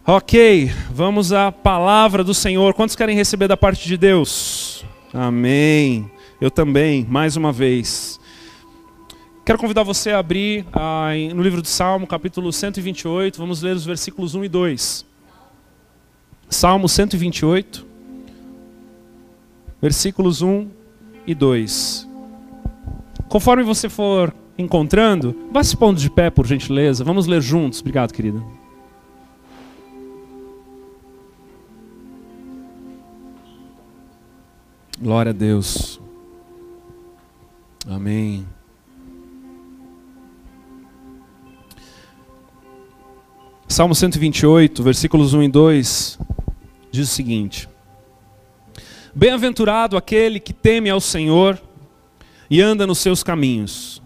Ok, vamos à palavra do Senhor. Quantos querem receber da parte de Deus? Amém. Eu também, mais uma vez. Quero convidar você a abrir no livro do Salmo, capítulo 128. Vamos ler os versículos 1 e 2. Salmo 128, versículos 1 e 2. Conforme você for encontrando, vá se pondo de pé, por gentileza. Vamos ler juntos. Obrigado, querida. Glória a Deus. Amém. Salmo 128, versículos 1 e 2, diz o seguinte: Bem-aventurado aquele que teme ao Senhor e anda nos seus caminhos.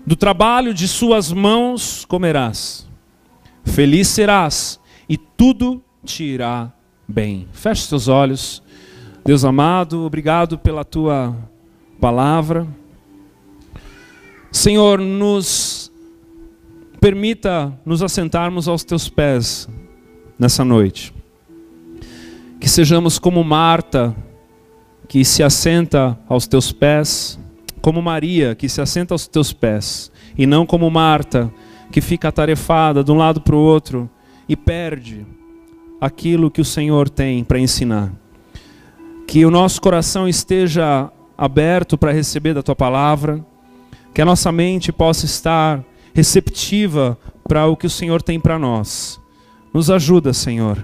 Do trabalho de suas mãos comerás. Feliz serás e tudo te irá bem. Feche seus olhos. Deus amado, obrigado pela tua palavra. Senhor, nos permita nos assentarmos aos teus pés nessa noite. Que sejamos como Marta, que se assenta aos teus pés, como Maria, que se assenta aos teus pés, e não como Marta, que fica atarefada de um lado para o outro e perde aquilo que o Senhor tem para ensinar. Que o nosso coração esteja aberto para receber da tua palavra, que a nossa mente possa estar receptiva para o que o Senhor tem para nós. Nos ajuda, Senhor,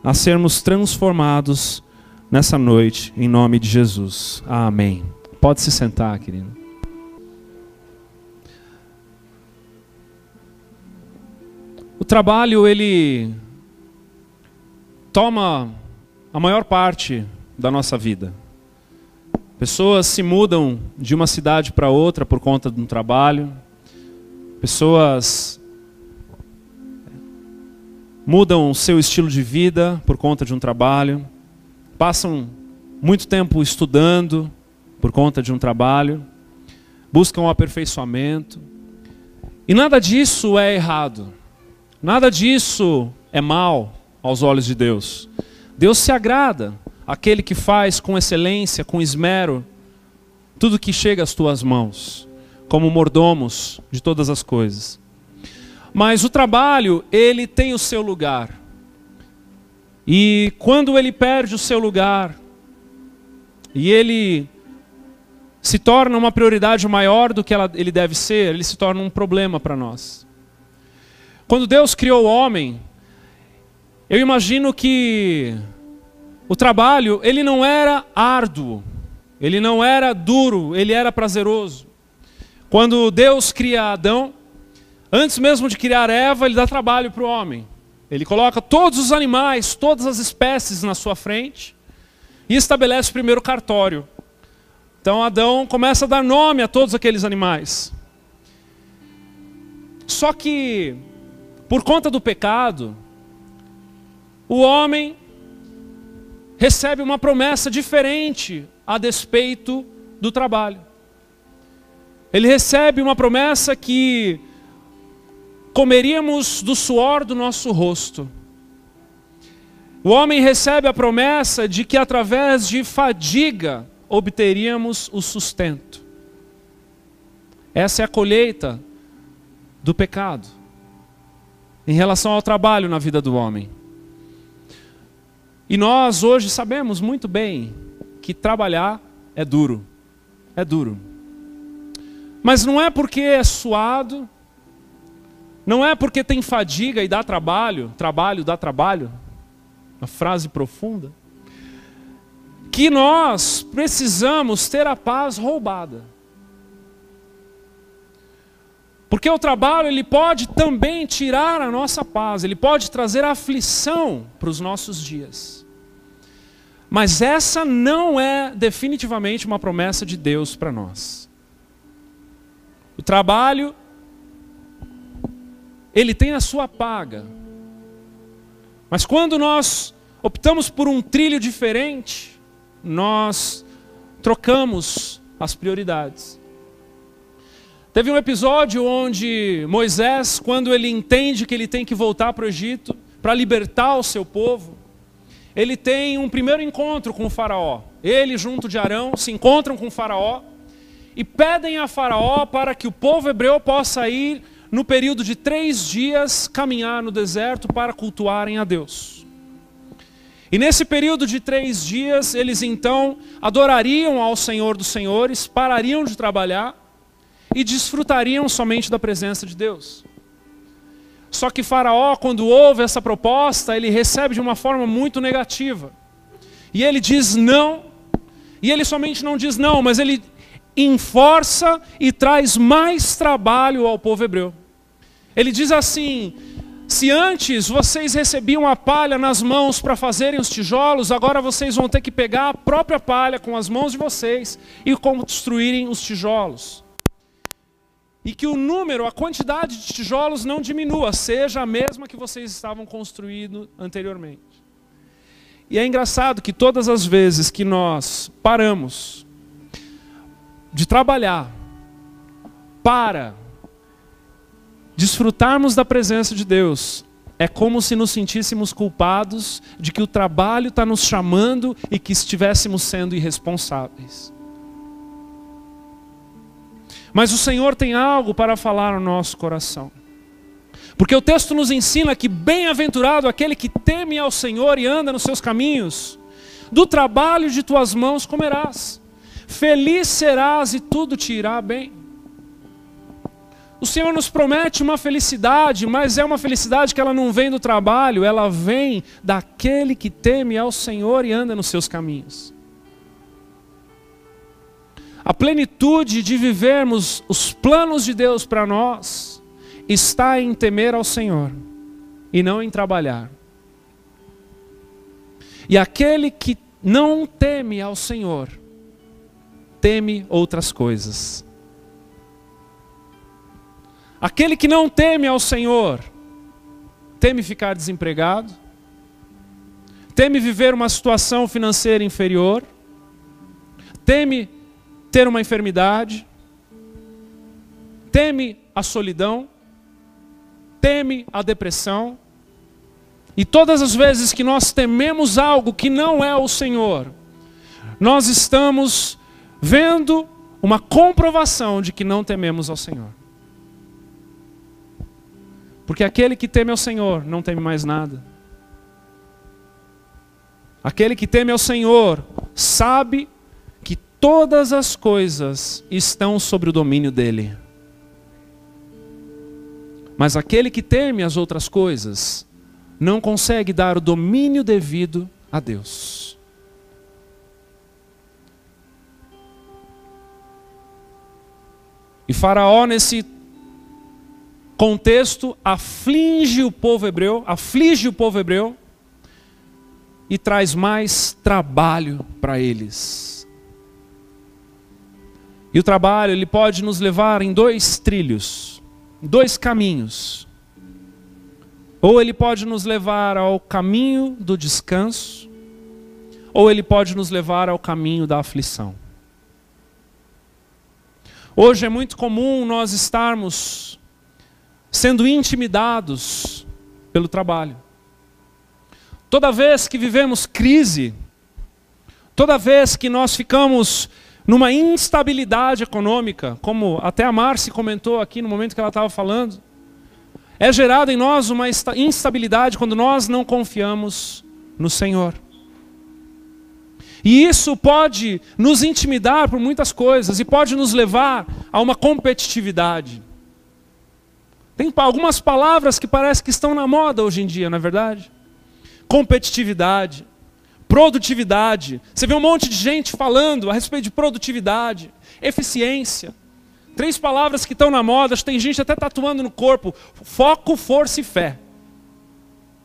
a sermos transformados nessa noite, em nome de Jesus. Amém. Pode se sentar, querido. O trabalho, ele toma a maior parte da nossa vida. Pessoas se mudam de uma cidade para outra por conta de um trabalho. Pessoas mudam o seu estilo de vida por conta de um trabalho. Passam muito tempo estudando por conta de um trabalho. Buscam o aperfeiçoamento. E nada disso é errado. Nada disso é mal aos olhos de Deus. Deus se agrada aquele que faz com excelência, com esmero, tudo que chega às tuas mãos, como mordomos de todas as coisas. Mas o trabalho, ele tem o seu lugar. E quando ele perde o seu lugar, e ele se torna uma prioridade maior do que ele deve ser, ele se torna um problema para nós. Quando Deus criou o homem, eu imagino que o trabalho, ele não era árduo, ele não era duro, ele era prazeroso. Quando Deus cria Adão, antes mesmo de criar Eva, ele dá trabalho para o homem. Ele coloca todos os animais, todas as espécies na sua frente e estabelece o primeiro cartório. Então Adão começa a dar nome a todos aqueles animais. Só que, por conta do pecado, o homem recebe uma promessa diferente a despeito do trabalho. Ele recebe uma promessa que comeríamos do suor do nosso rosto. O homem recebe a promessa de que através de fadiga obteríamos o sustento. Essa é a colheita do pecado em relação ao trabalho na vida do homem. E nós hoje sabemos muito bem que trabalhar é duro. É duro. Mas não é porque é suado, não é porque tem fadiga e dá trabalho, trabalho dá trabalho, uma frase profunda, que nós precisamos ter a paz roubada. Porque o trabalho, ele pode também tirar a nossa paz, ele pode trazer aflição para os nossos dias. Mas essa não é definitivamente uma promessa de Deus para nós. O trabalho, ele tem a sua paga. Mas quando nós optamos por um trilho diferente, nós trocamos as prioridades. Teve um episódio onde Moisés, quando ele entende que ele tem que voltar para o Egito, para libertar o seu povo, ele tem um primeiro encontro com o faraó. Ele junto de Arão se encontram com o faraó e pedem a faraó para que o povo hebreu possa ir no período de 3 dias caminhar no deserto para cultuarem a Deus. E nesse período de 3 dias eles então adorariam ao Senhor dos Senhores, parariam de trabalhar e desfrutariam somente da presença de Deus. Só que Faraó, quando ouve essa proposta, ele recebe de uma forma muito negativa. E ele diz não, e ele somente não diz não, mas ele enforça e traz mais trabalho ao povo hebreu. Ele diz assim: se antes vocês recebiam a palha nas mãos para fazerem os tijolos, agora vocês vão ter que pegar a própria palha com as mãos de vocês e construírem os tijolos. E que o número, a quantidade de tijolos não diminua, seja a mesma que vocês estavam construindo anteriormente. E é engraçado que todas as vezes que nós paramos de trabalhar para desfrutarmos da presença de Deus, é como se nos sentíssemos culpados de que o trabalho está nos chamando e que estivéssemos sendo irresponsáveis. Mas o Senhor tem algo para falar no nosso coração. Porque o texto nos ensina que bem-aventurado aquele que teme ao Senhor e anda nos seus caminhos, do trabalho de tuas mãos comerás, feliz serás e tudo te irá bem. O Senhor nos promete uma felicidade, mas é uma felicidade que ela não vem do trabalho, ela vem daquele que teme ao Senhor e anda nos seus caminhos. A plenitude de vivermos os planos de Deus para nós está em temer ao Senhor e não em trabalhar. E aquele que não teme ao Senhor, teme outras coisas. Aquele que não teme ao Senhor, teme ficar desempregado, teme viver uma situação financeira inferior, teme ter uma enfermidade, teme a solidão, teme a depressão. E todas as vezes que nós tememos algo que não é o Senhor, nós estamos vendo uma comprovação de que não tememos ao Senhor. Porque aquele que teme ao Senhor não teme mais nada. Aquele que teme ao Senhor sabe que todas as coisas estão sobre o domínio dele. Mas aquele que teme as outras coisas não consegue dar o domínio devido a Deus. E Faraó, nesse contexto, aflige o povo hebreu e traz mais trabalho para eles. E o trabalho, ele pode nos levar em 2 trilhos, 2 caminhos. Ou ele pode nos levar ao caminho do descanso, ou ele pode nos levar ao caminho da aflição. Hoje é muito comum nós estarmos sendo intimidados pelo trabalho. Toda vez que vivemos crise, toda vez que nós ficamos numa instabilidade econômica, como até a Márcia comentou aqui no momento que ela estava falando, é gerada em nós uma instabilidade quando nós não confiamos no Senhor. E isso pode nos intimidar por muitas coisas e pode nos levar a uma competitividade. Tem algumas palavras que parece que estão na moda hoje em dia, não é verdade? Competitividade, produtividade. Você vê um monte de gente falando a respeito de produtividade, eficiência. 3 palavras que estão na moda, tem gente até tatuando no corpo: foco, força e fé.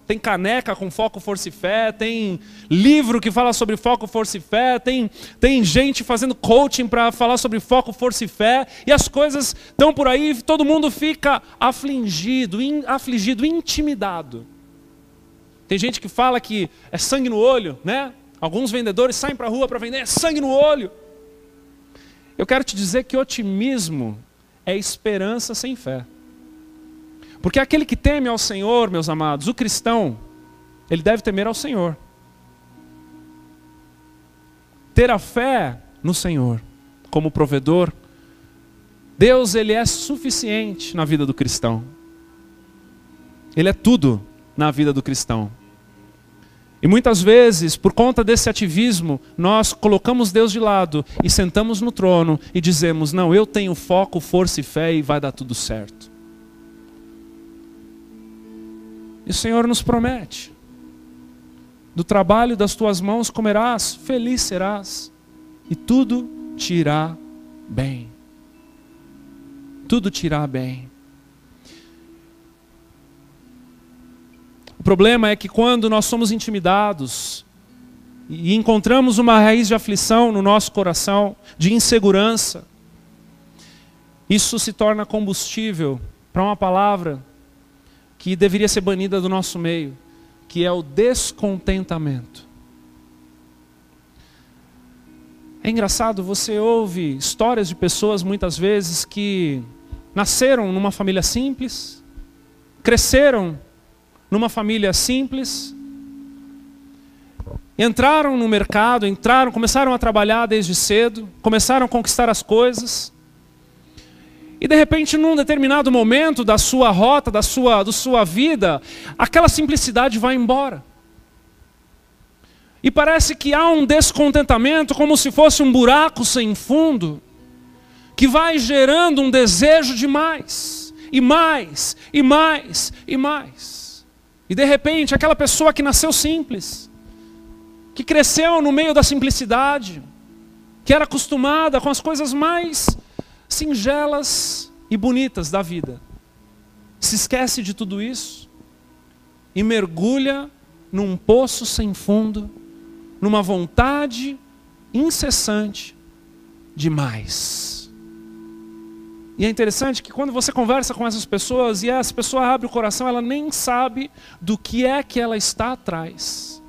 Tem caneca com foco, força e fé, tem livro que fala sobre foco, força e fé, tem gente fazendo coaching para falar sobre foco, força e fé, e as coisas estão por aí, todo mundo fica afligido, intimidado. Tem gente que fala que é sangue no olho, né? Alguns vendedores saem para a rua para vender, é sangue no olho. Eu quero te dizer que otimismo é esperança sem fé. Porque aquele que teme ao Senhor, meus amados, o cristão, ele deve temer ao Senhor. Ter a fé no Senhor como provedor. Deus, ele é suficiente na vida do cristão. Ele é tudo na vida do cristão. E muitas vezes, por conta desse ativismo, nós colocamos Deus de lado e sentamos no trono e dizemos, não, eu tenho foco, força e fé e vai dar tudo certo. E o Senhor nos promete, do trabalho das tuas mãos comerás, feliz serás, e tudo te irá bem. Tudo te irá bem. O problema é que quando nós somos intimidados e encontramos uma raiz de aflição no nosso coração, de insegurança, isso se torna combustível para uma palavra que deveria ser banida do nosso meio, que é o descontentamento. É engraçado, você ouve histórias de pessoas muitas vezes que nasceram numa família simples, cresceram numa família simples, entraram no mercado, começaram a trabalhar desde cedo, começaram a conquistar as coisas, e de repente num determinado momento da sua rota, da sua vida, aquela simplicidade vai embora. E parece que há um descontentamento, como se fosse um buraco sem fundo, que vai gerando um desejo de mais, e mais, e mais, e mais. E de repente, aquela pessoa que nasceu simples, que cresceu no meio da simplicidade, que era acostumada com as coisas mais singelas e bonitas da vida, se esquece de tudo isso e mergulha num poço sem fundo, numa vontade incessante de mais. E é interessante que quando você conversa com essas pessoas e essa pessoa abre o coração, ela nem sabe do que é que ela está atrás.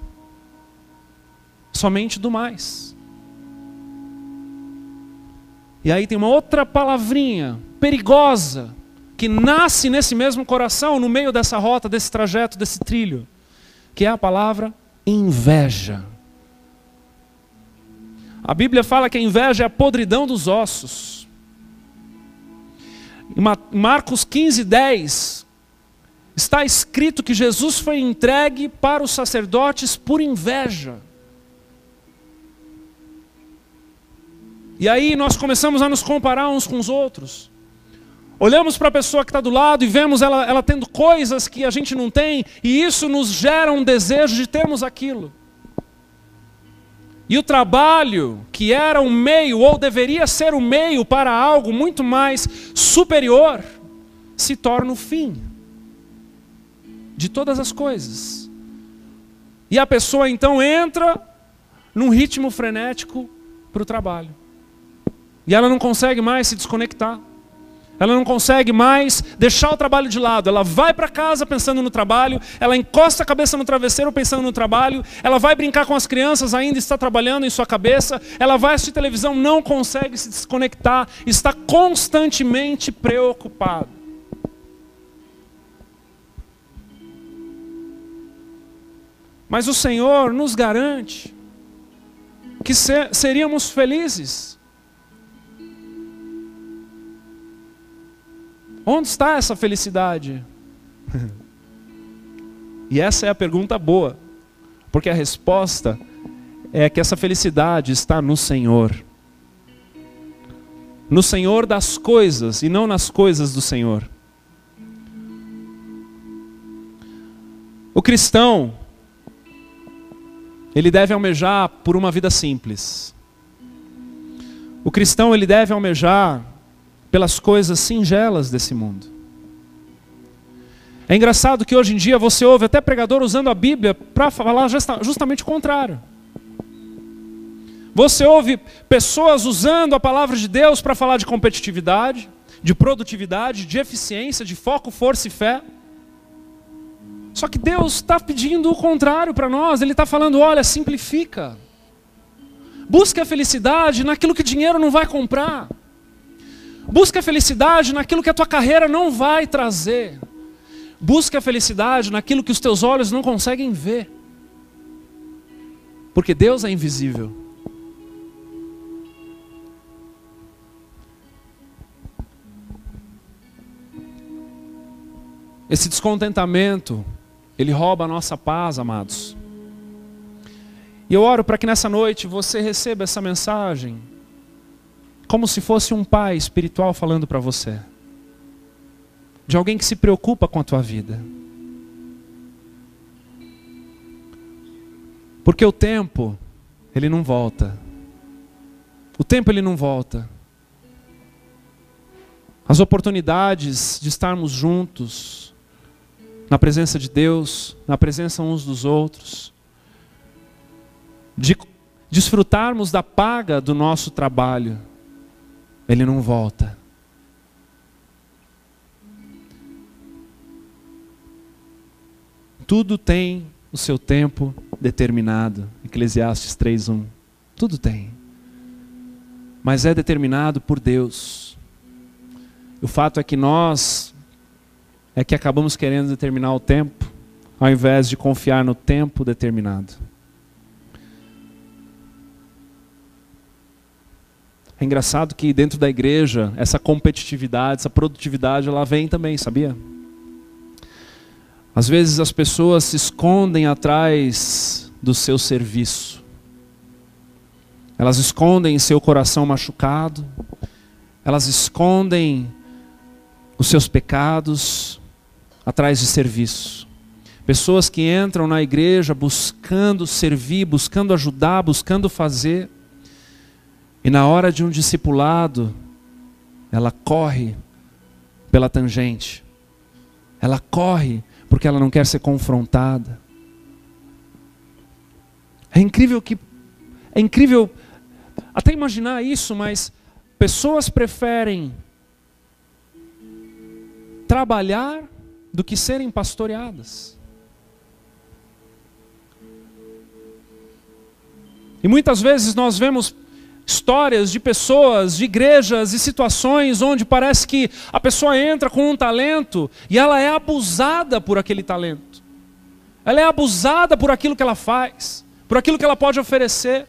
Somente do mais. E aí tem uma outra palavrinha perigosa que nasce nesse mesmo coração, no meio dessa rota, desse trajeto, desse trilho, que é a palavra inveja. A Bíblia fala que a inveja é a podridão dos ossos. Em Marcos 15:10 está escrito que Jesus foi entregue para os sacerdotes por inveja. E aí nós começamos a nos comparar uns com os outros. Olhamos para a pessoa que está do lado e vemos ela tendo coisas que a gente não tem, e isso nos gera um desejo de termos aquilo. E o trabalho, que era um meio, ou deveria ser um meio para algo muito mais superior, se torna o fim de todas as coisas. E a pessoa então entra num ritmo frenético para o trabalho. E ela não consegue mais se desconectar. Ela não consegue mais deixar o trabalho de lado. Ela vai para casa pensando no trabalho, ela encosta a cabeça no travesseiro pensando no trabalho, ela vai brincar com as crianças, ainda está trabalhando em sua cabeça, ela vai assistir televisão, não consegue se desconectar, está constantemente preocupado. Mas o Senhor nos garante que seríamos felizes. Onde está essa felicidade? E essa é a pergunta boa, porque a resposta é que essa felicidade está no Senhor. No Senhor das coisas e não nas coisas do Senhor. O cristão, ele deve almejar por uma vida simples. O cristão, ele deve almejar pelas coisas singelas desse mundo. É engraçado que hoje em dia você ouve até pregador usando a Bíblia para falar justamente o contrário. Você ouve pessoas usando a palavra de Deus para falar de competitividade, de produtividade, de eficiência, de foco, força e fé. Só que Deus está pedindo o contrário para nós. Ele está falando, olha, simplifica. Busque a felicidade naquilo que dinheiro não vai comprar. Busca a felicidade naquilo que a tua carreira não vai trazer. Busque a felicidade naquilo que os teus olhos não conseguem ver. Porque Deus é invisível. Esse descontentamento, ele rouba a nossa paz, amados. E eu oro para que nessa noite você receba essa mensagem como se fosse um pai espiritual falando para você. De alguém que se preocupa com a tua vida. Porque o tempo, ele não volta. O tempo, ele não volta. As oportunidades de estarmos juntos, na presença de Deus, na presença uns dos outros, de desfrutarmos da paga do nosso trabalho, ele não volta. Tudo tem o seu tempo determinado. Eclesiastes 3:1. Tudo tem. Mas é determinado por Deus. O fato é que nós acabamos querendo determinar o tempo, ao invés de confiar no tempo determinado. É engraçado que dentro da igreja, essa competitividade, essa produtividade, ela vem também, sabia? Às vezes as pessoas se escondem atrás do seu serviço. Elas escondem seu coração machucado. Elas escondem os seus pecados atrás de serviço. Pessoas que entram na igreja buscando servir, buscando ajudar, buscando fazer. E na hora de um discipulado, ela corre pela tangente. Ela corre porque ela não quer ser confrontada. É incrível até imaginar isso, mas pessoas preferem trabalhar do que serem pastoreadas. E muitas vezes nós vemos histórias de pessoas, de igrejas e situações onde parece que a pessoa entra com um talento e ela é abusada por aquele talento. Ela é abusada por aquilo que ela faz, por aquilo que ela pode oferecer.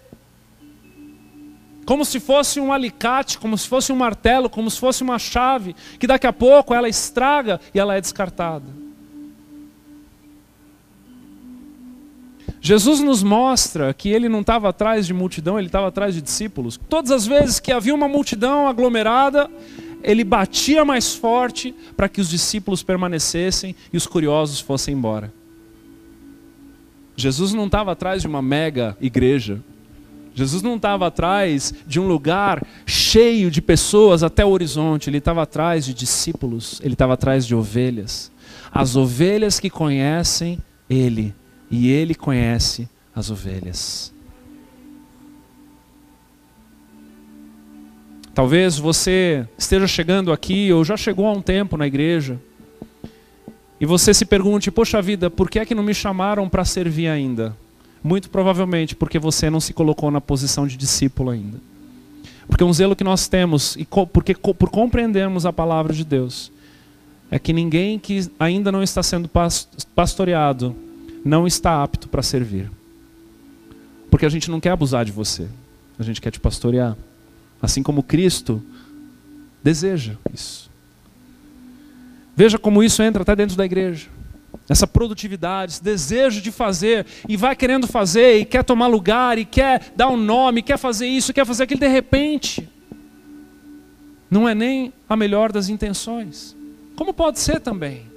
Como se fosse um alicate, como se fosse um martelo, como se fosse uma chave, que daqui a pouco ela estraga e ela é descartada. Jesus nos mostra que ele não estava atrás de multidão, ele estava atrás de discípulos. Todas as vezes que havia uma multidão aglomerada, ele batia mais forte para que os discípulos permanecessem e os curiosos fossem embora. Jesus não estava atrás de uma mega igreja. Jesus não estava atrás de um lugar cheio de pessoas até o horizonte. Ele estava atrás de discípulos, ele estava atrás de ovelhas. As ovelhas que conhecem ele. E ele conhece as ovelhas. Talvez você esteja chegando aqui, ou já chegou há um tempo na igreja, e você se pergunte, poxa vida, por que é que não me chamaram para servir ainda? Muito provavelmente porque você não se colocou na posição de discípulo ainda. Porque um zelo que nós temos, e porque por compreendermos a palavra de Deus, é que ninguém que ainda não está sendo pastoreado não está apto para servir. Porque a gente não quer abusar de você. A gente quer te pastorear. Assim como Cristo deseja isso. Veja como isso entra até dentro da igreja. Essa produtividade, esse desejo de fazer, e vai querendo fazer, e quer tomar lugar, e quer dar um nome, quer fazer isso, quer fazer aquilo, de repente, não é nem a melhor das intenções. Como pode ser também?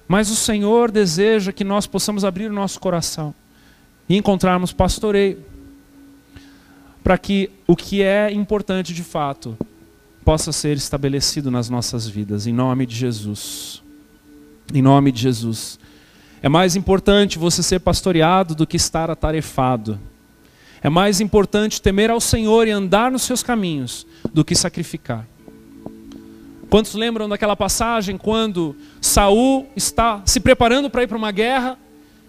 Mas o Senhor deseja que nós possamos abrir o nosso coração e encontrarmos pastoreio, para que o que é importante de fato possa ser estabelecido nas nossas vidas, em nome de Jesus. Em nome de Jesus. É mais importante você ser pastoreado do que estar atarefado. É mais importante temer ao Senhor e andar nos seus caminhos do que sacrificar. Quantos lembram daquela passagem quando Saul está se preparando para ir para uma guerra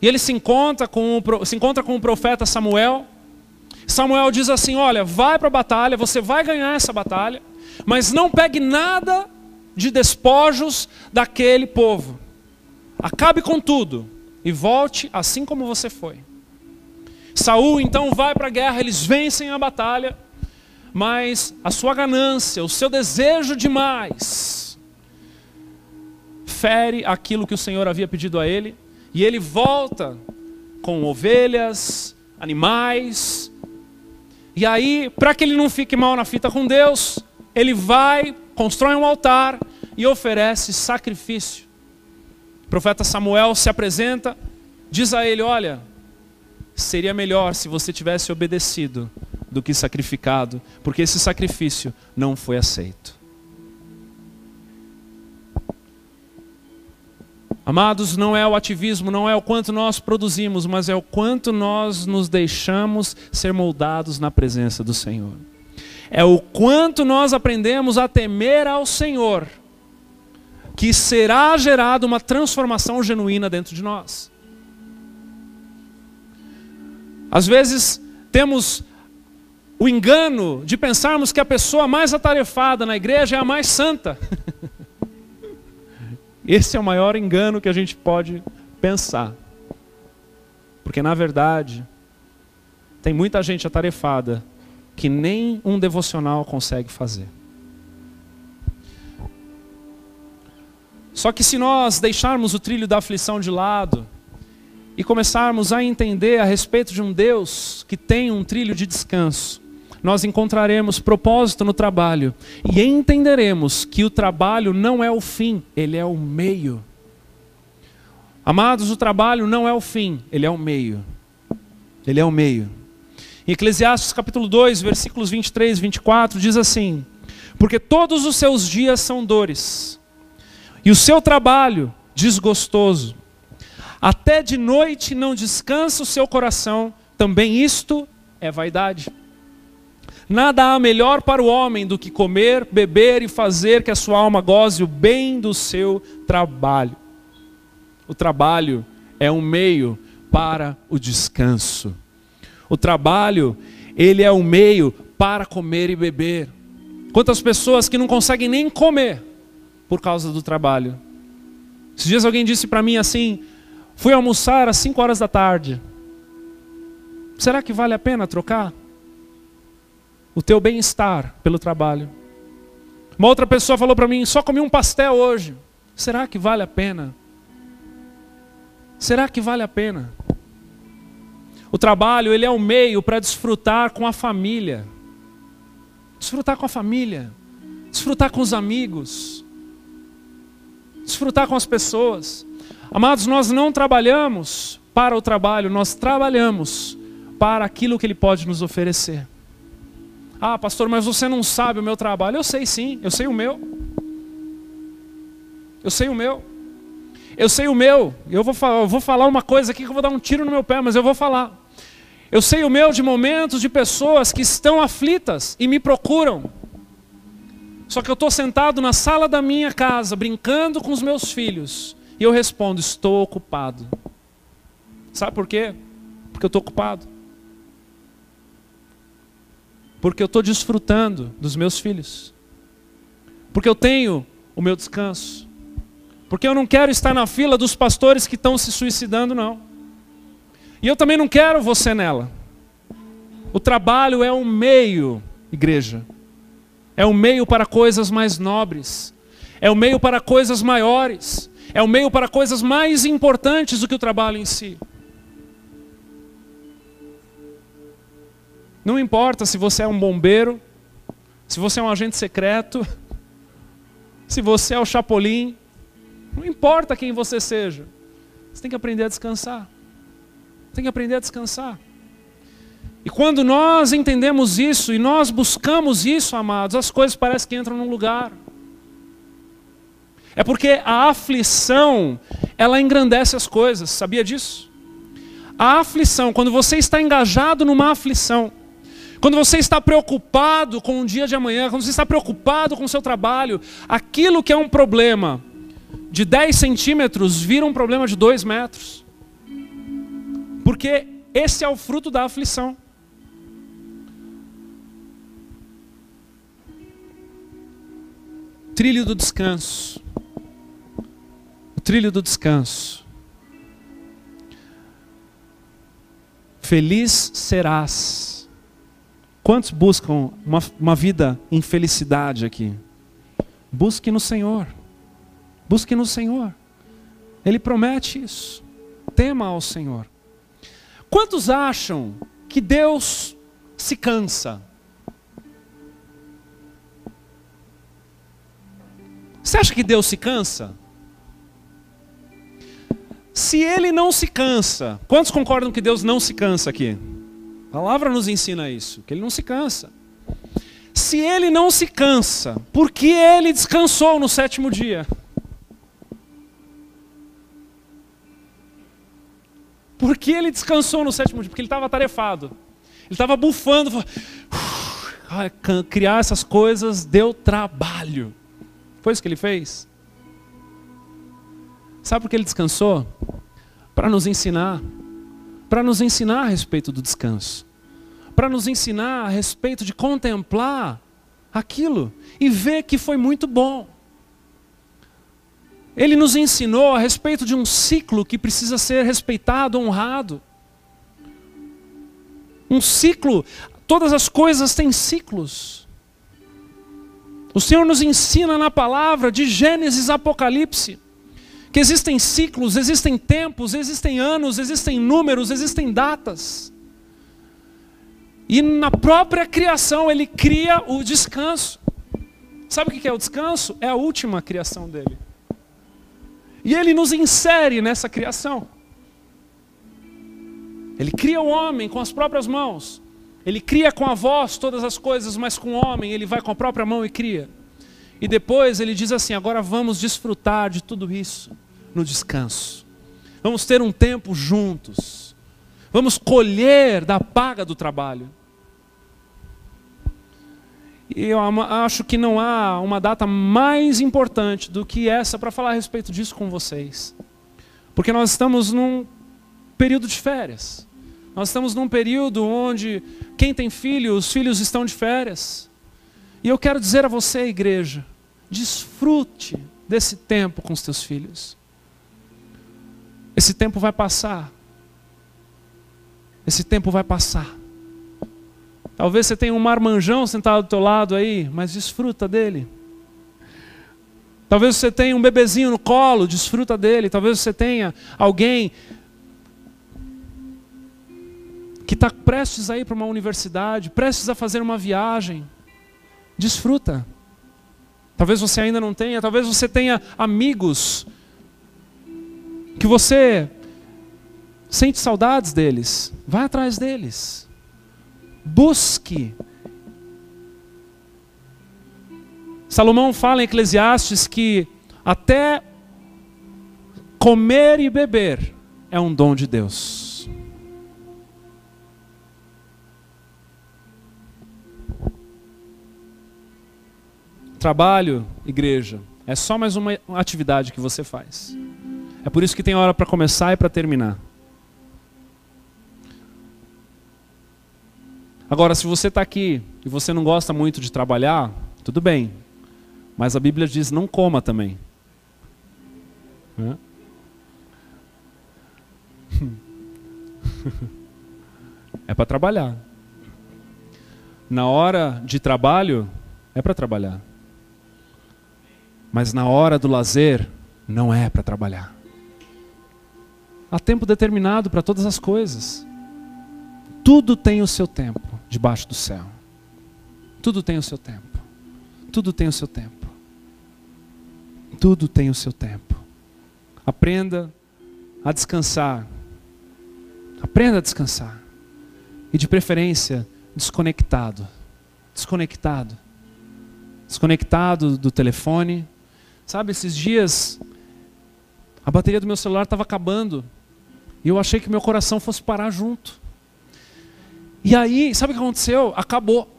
e ele se encontra com o profeta Samuel? Samuel diz assim, olha, vai para a batalha, você vai ganhar essa batalha, mas não pegue nada de despojos daquele povo. Acabe com tudo e volte assim como você foi. Saul então vai para a guerra, eles vencem a batalha, mas a sua ganância, o seu desejo de mais, fere aquilo que o Senhor havia pedido a ele, e ele volta com ovelhas, animais, e aí, para que ele não fique mal na fita com Deus, ele vai, constrói um altar e oferece sacrifício. O profeta Samuel se apresenta, diz a ele: olha, seria melhor se você tivesse obedecido do que sacrificado, porque esse sacrifício não foi aceito. Amados, não é o ativismo, não é o quanto nós produzimos, mas é o quanto nós nos deixamos ser moldados na presença do Senhor. É o quanto nós aprendemos a temer ao Senhor, que será gerada uma transformação genuína dentro de nós. Às vezes temos o engano de pensarmos que a pessoa mais atarefada na igreja é a mais santa. Esse é o maior engano que a gente pode pensar. Porque na verdade, tem muita gente atarefada que nem um devocional consegue fazer. Só que se nós deixarmos o trilho da aflição de lado e começarmos a entender a respeito de um Deus que tem um trilho de descanso, nós encontraremos propósito no trabalho e entenderemos que o trabalho não é o fim, ele é o meio. Amados, o trabalho não é o fim, ele é o meio. Ele é o meio. Em Eclesiastes capítulo 2, versículos 23 e 24, diz assim: porque todos os seus dias são dores, e o seu trabalho desgostoso. Até de noite não descansa o seu coração, também isto é vaidade. Nada há melhor para o homem do que comer, beber e fazer que a sua alma goze o bem do seu trabalho. O trabalho é um meio para o descanso. O trabalho, ele é um meio para comer e beber. Quantas pessoas que não conseguem nem comer por causa do trabalho. Esses dias alguém disse para mim assim: fui almoçar às 5 horas da tarde. Será que vale a pena trocar o teu bem-estar pelo trabalho? Uma outra pessoa falou para mim: só comi um pastel hoje. Será que vale a pena? Será que vale a pena? O trabalho, ele é um meio para desfrutar com a família. Desfrutar com a família. Desfrutar com os amigos. Desfrutar com as pessoas. Amados, nós não trabalhamos para o trabalho, nós trabalhamos para aquilo que ele pode nos oferecer. Ah, pastor, mas você não sabe o meu trabalho. Eu sei sim, eu sei o meu. Eu sei o meu. Eu sei o meu. Eu vou falar uma coisa aqui que eu vou dar um tiro no meu pé, mas eu vou falar. Eu sei o meu de momentos de pessoas que estão aflitas e me procuram. Só que eu estou sentado na sala da minha casa, brincando com os meus filhos. E eu respondo: estou ocupado. Sabe por quê? Porque eu estou ocupado. Porque eu estou desfrutando dos meus filhos. Porque eu tenho o meu descanso. Porque eu não quero estar na fila dos pastores que estão se suicidando, não. E eu também não quero você nela. O trabalho é um meio, igreja. É um meio para coisas mais nobres. É um meio para coisas maiores. É um meio para coisas mais importantes do que o trabalho em si. Não importa se você é um bombeiro, se você é um agente secreto, se você é o Chapolin, não importa quem você seja. Você tem que aprender a descansar. Tem que aprender a descansar. E quando nós entendemos isso e nós buscamos isso, amados, as coisas parecem que entram num lugar. É porque a aflição, ela engrandece as coisas, sabia disso? A aflição, quando você está engajado numa aflição, quando você está preocupado com o dia de amanhã, quando você está preocupado com o seu trabalho, aquilo que é um problema de 10 centímetros vira um problema de 2 metros. Porque esse é o fruto da aflição. trilho do descanso. O trilho do descanso. Feliz serás. Quantos buscam uma vida em felicidade aqui? Busque no Senhor. Busque no Senhor. Ele promete isso. Tema ao Senhor. Quantos acham que Deus se cansa? Você acha que Deus se cansa? Se Ele não se cansa, quantos concordam que Deus não se cansa aqui? A palavra nos ensina isso, que Ele não se cansa. Se Ele não se cansa, por que Ele descansou no 7º dia? Por que Ele descansou no 7º dia? Porque Ele estava atarefado. Ele estava bufando. Criar essas coisas deu trabalho. Foi isso que Ele fez? Sabe por que Ele descansou? Para nos ensinar. Para nos ensinar a respeito do descanso. Para nos ensinar a respeito de contemplar aquilo e ver que foi muito bom. Ele nos ensinou a respeito de um ciclo que precisa ser respeitado, honrado. Um ciclo, todas as coisas têm ciclos. O Senhor nos ensina na palavra de Gênesis a Apocalipse que existem ciclos, existem tempos, existem anos, existem números, existem datas. E na própria criação Ele cria o descanso. Sabe o que é o descanso? É a última criação dele. E Ele nos insere nessa criação. Ele cria o homem com as próprias mãos. Ele cria com a voz todas as coisas, mas com o homem Ele vai com a própria mão e cria. E depois Ele diz assim, agora vamos desfrutar de tudo isso no descanso. Vamos ter um tempo juntos. Vamos colher da paga do trabalho. E eu acho que não há uma data mais importante do que essa para falar a respeito disso com vocês. Porque nós estamos num período de férias. Nós estamos num período onde quem tem filho, os filhos estão de férias. E eu quero dizer a você, igreja, desfrute desse tempo com os teus filhos. Esse tempo vai passar. Esse tempo vai passar. Talvez você tenha um marmanjão sentado do teu lado aí, mas desfruta dele. Talvez você tenha um bebezinho no colo, desfruta dele. Talvez você tenha alguém que está prestes a ir para uma universidade, prestes a fazer uma viagem. Desfruta. Talvez você ainda não tenha, talvez você tenha amigos que você sente saudades deles. Vai atrás deles. Busque. Salomão fala em Eclesiastes que até comer e beber é um dom de Deus. Trabalho, igreja, é só mais uma atividade que você faz. É por isso que tem hora para começar e para terminar. Agora, se você está aqui e você não gosta muito de trabalhar, tudo bem. Mas a Bíblia diz, não coma também. É para trabalhar. Na hora de trabalho, é para trabalhar. Mas na hora do lazer, não é para trabalhar. Há tempo determinado para todas as coisas. Tudo tem o seu tempo debaixo do céu. Tudo tem o seu tempo. Tudo tem o seu tempo. Tudo tem o seu tempo. Aprenda a descansar. Aprenda a descansar. E de preferência, desconectado. Desconectado. Desconectado do telefone. Sabe, esses dias, a bateria do meu celular estava acabando. E eu achei que meu coração fosse parar junto. E aí, sabe o que aconteceu? Acabou.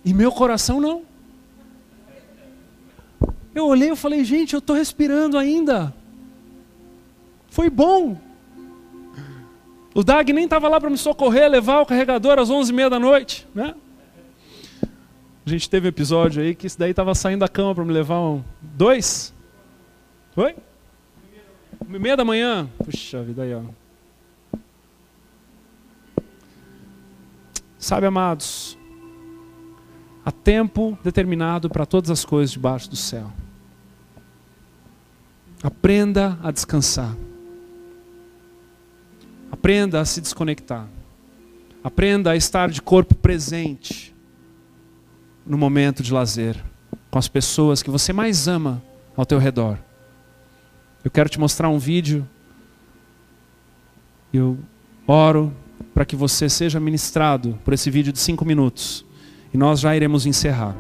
E meu coração não. Eu olhei e falei, gente, eu estou respirando ainda. Foi bom. O Dag nem estava lá para me socorrer, levar o carregador às 11h30 da noite, né? A gente teve um episódio aí que isso daí estava saindo da cama para me levar 2? Oi? 1h30 da manhã? Puxa vida aí, ó. Sabe, amados, há tempo determinado para todas as coisas debaixo do céu. Aprenda a descansar. Aprenda a se desconectar. Aprenda a estar de corpo presente no momento de lazer, com as pessoas que você mais ama ao teu redor. Eu quero te mostrar um vídeo. Eu oro para que você seja ministrado por esse vídeo de 5 minutos. E nós já iremos encerrar.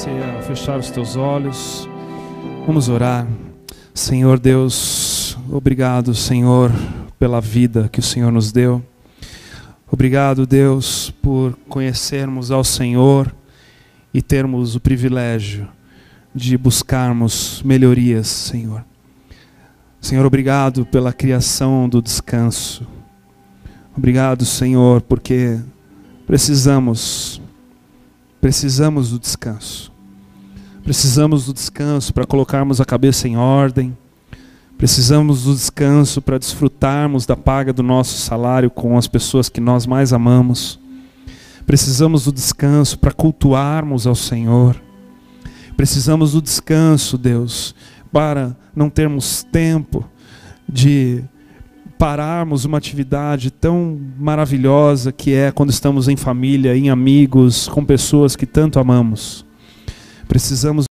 você a fechar os teus olhos. Vamos orar. Senhor Deus, obrigado, Senhor, pela vida que o Senhor nos deu. Obrigado, Deus, por conhecermos ao Senhor e termos o privilégio de buscarmos melhorias, Senhor. Senhor, obrigado pela criação do descanso. Obrigado, Senhor, porque precisamos do descanso. Precisamos do descanso para colocarmos a cabeça em ordem. Precisamos do descanso para desfrutarmos da paga do nosso salário com as pessoas que nós mais amamos. Precisamos do descanso para cultuarmos ao Senhor. Precisamos do descanso, Deus, para não termos tempo de pararmos uma atividade tão maravilhosa que é quando estamos em família, em amigos, com pessoas que tanto amamos. Precisamos